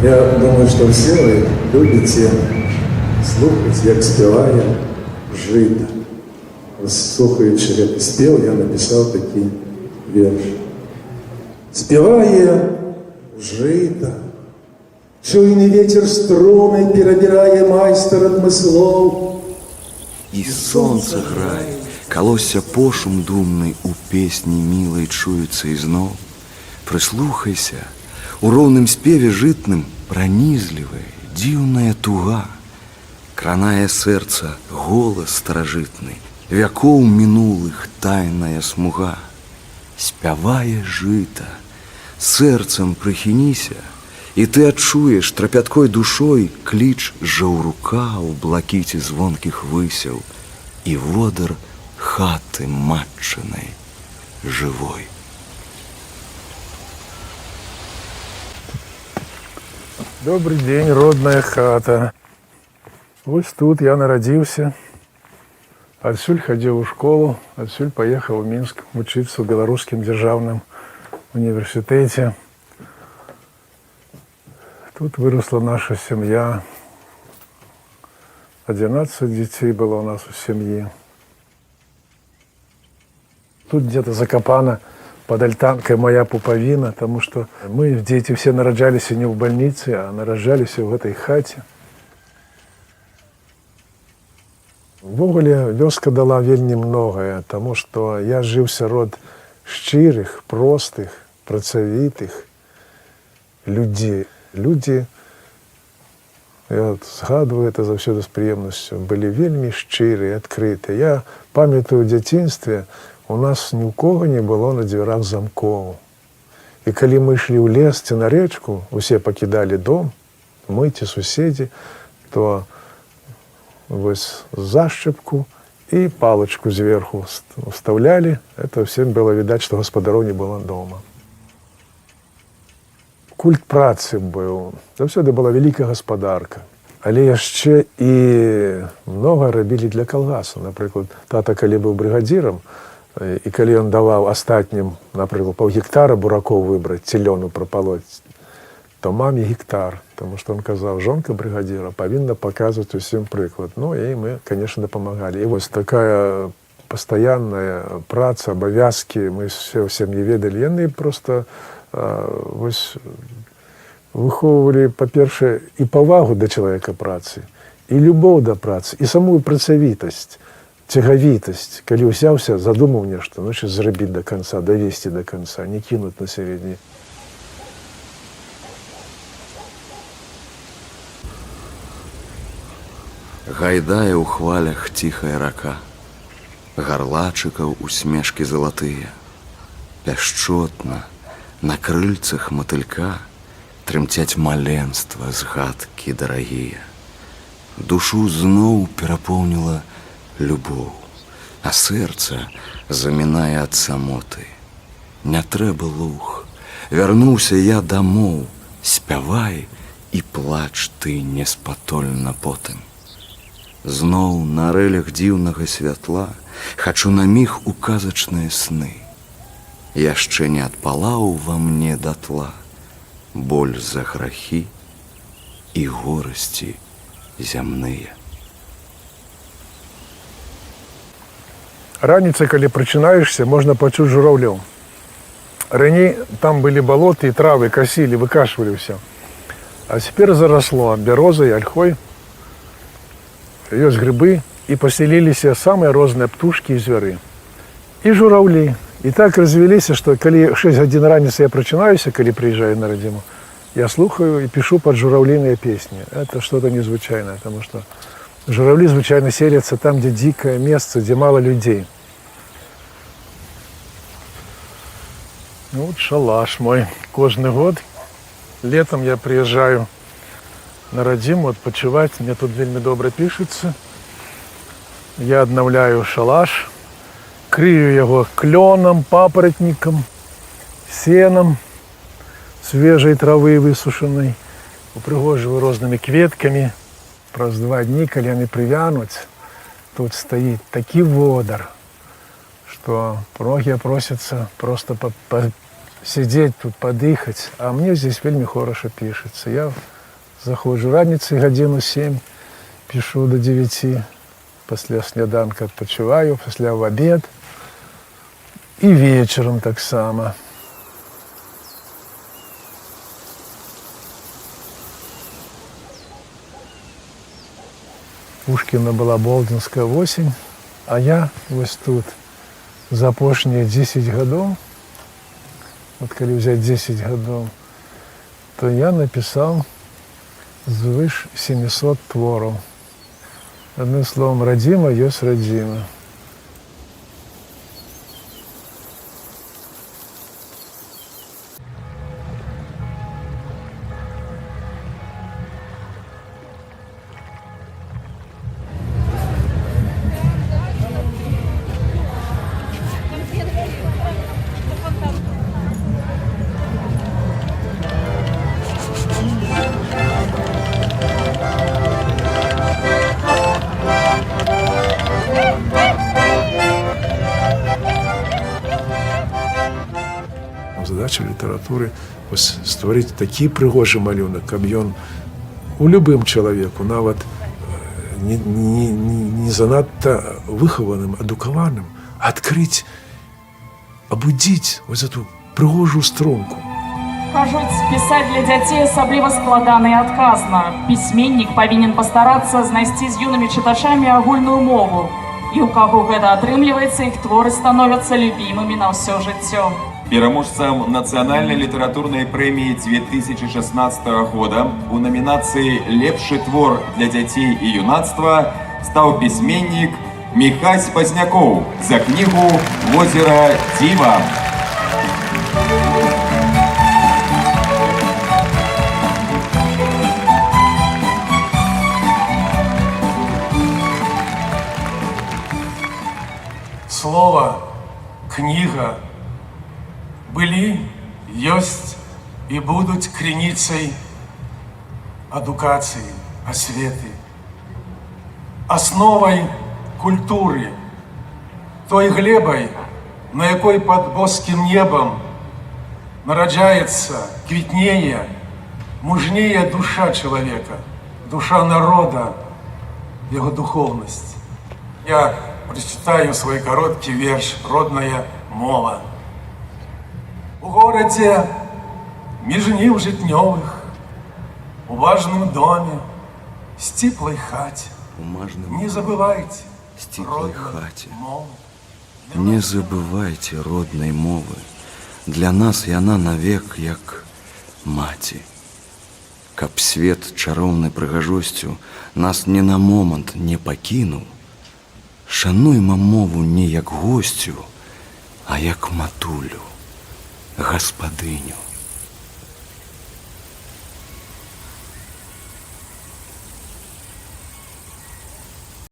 Я думаю, що всі ви любите слухати, як співає жида. Слухаючи, як спів, я написав такий вірш. Співає жида, чуйний ветер струны перебирає майстер адмыслов. І сонце грає, колосся пошум думний у песні милой чується ізноў. Прислухайся, у роўным спеве жытным пранізлівая, дзіўная туга. Кранае сэрца голас старажытны, вякоў мінулых тайная смуга. Спявае жыта, сэрцам прыхініся, і ты адчуеш трапяткой душой кліч жаўрука ў блакіце звонкіх высяў і водар хаты матчынай жывой. Добрый день, родная хата. Вось тут я нарадзіўся. Адсюль хадзіў у школу, адсюль паехаў у Мінск вучыцца ў беларускім дзяржаўным універсітэце. Тут выросла наша сям'я. 11 дзяцей было у нас у сям'і. Тут где-то закопана под альтанкой моя пуповина, потому что мы, дети, все нараджались не в больнице, а нараджались в этой хате. Увогуле, вёска дала вельмі многае, тому что я жыў сярод шчырых, простых, працавітых людзей. Люди, я згадываю это заўсёды з прыемнасцю, былі вельмі шчырыя, адкрытыя. Я памятаю, ў дзяцінстве у нас ні ў кого не было на дзвярах замкоў. І калі мы ішлі ў лес ці на рэчку, усе пакідалі дом, мы ці суседзі, то вось зашчэпку і палачку зверху вставлялі. Это всем было відаць, што гаспадароў не было дома. Культ працы быў. Заўсёды была вялікая гаспадарка. Але яшчэ і многа рабілі для калгаса. Напрыклад, тата, калі быў брыгадзірам, і калі ён даваў астатнім, напрыклад, паўгектара буракоў выбраць, ці лёну прапалоць, то маме гектар. Таму што ён казаў, жонка брыгадзіра павінна паказваць усім прыклад. Ну, і мы, конечно, дапамагалі. І вось такая пастаянная праца, абавязкі, мы все ў сям'і ведалі. Яны проста вось выхоўвалі, па-першае, і павагу да чалавека працы, і любоў да працы, і самую працавітасць, цягавітасць. Калі ўзяўся, задумаў нешта, значыць, зрабіць да канца, давесці да канца, не кінуць на сярэдні. Гайдае ў хвалях ціхая рака, гарлачыкаў усмешкі залатыя. Пяшчотна на крыльцах матылька трымцяць маленства згадкі дарагія. Душу зноў перапоўніла любоў, а сэрца замінае ад самоты. Не трэба луг, вярнуўся я дамоў, спявай і плач ты неспатольна потым. Зноў на рэлях дзіўнага святла хачу на міг у казачныя сны. Яшчэ не адпалаў ва мне датла боль за грахі і горасці зямныя. Раніцай, калі прачынаешся, можна пачуць журавлёў. Раней там былі балоты і травы, касілі, выкашвалі ўсё. А цяпер зарасло бярозай, альхой. Ёсць грыбы, і пасяліліся самыя розныя птушкі і звяры. І жураўлі. І так развяліся, што калі 6 гадзін раніцы я прачынаюся, калі прыязджаю на радзіму, я слухаю і пішу пад жураўліныя песні. Это что-то незвычайнае, таму што журавлі звычайна селяцца там, дзе дзікае месца, дзе мала людзей. Ну, вот шалаш мой. Кожны год летом я прыязджаю на радзіму адпачываць, мне тут вельмі добра пішацца. Я аднаўляю шалаш, крыю яго клёнам, папаратнікам, сенам, свежай травы высушанай, упрыгожваю рознымі кветкамі. Праз 2 дні, калі яны прывянуць, тут стаіць такі водар, што многія просяцца проста сидеть тут, подыхать, а мне здесь вельми хорошо пишется. Я заходжу раніцай гадзіну 7, пишу до 9, пасля сняданка адпачываю, пасля в обед и вечером так само. Пушкіна была Болдинская осень, а я вось тут за апошнія 10 гадоў, вот калі взять 10 гадоў, то я написал звыш 700 твораў. Одним словом, радзіма ёсць радзіма. Задача літаратуры стварыць такі прыгожы малюнак, каб ён у любым чалавеку, нават не занадта выхаваным, адукаваным, адкрыць, абудзіць вось эту прыгожую струнку. Кажуць, пісаць для дзяцей асабліва складана і адказна. Пісьменнік павінен пастарацца знайсці з юнымі чытачамі агульную мову. І ў каго гэта атрымліваецца, іх творы становяцца любімымі на ўсё жыццё. Пераможцам нацыянальнай літаратурнай прэміі 2016 года у намінацыі «Лепшы твор для дзяцей і юнацтва» стаў пісьменнік Міхась Пазнякоў за кнігу «Возера Дзіва». Слово, книга были, есть и будут крыницей адукации, осветы, основой культуры, той глебой, на якой под боским небом нараджается, квітнее, мужнее душа человека, душа народа, его духовность. Я прочитаю свой короткий верш «Родная мова». У городе, між нив житньових, у важном доме, с теплой хате, не забывайте сціплай хаце. мову. Не забывайте родной мовы. Для нас яна навек як маці. Каб свет чароўнай прыгажосцю нас ні на момант не пакінуў, шануйма мову не як госцю, а як матулю, гаспадыню.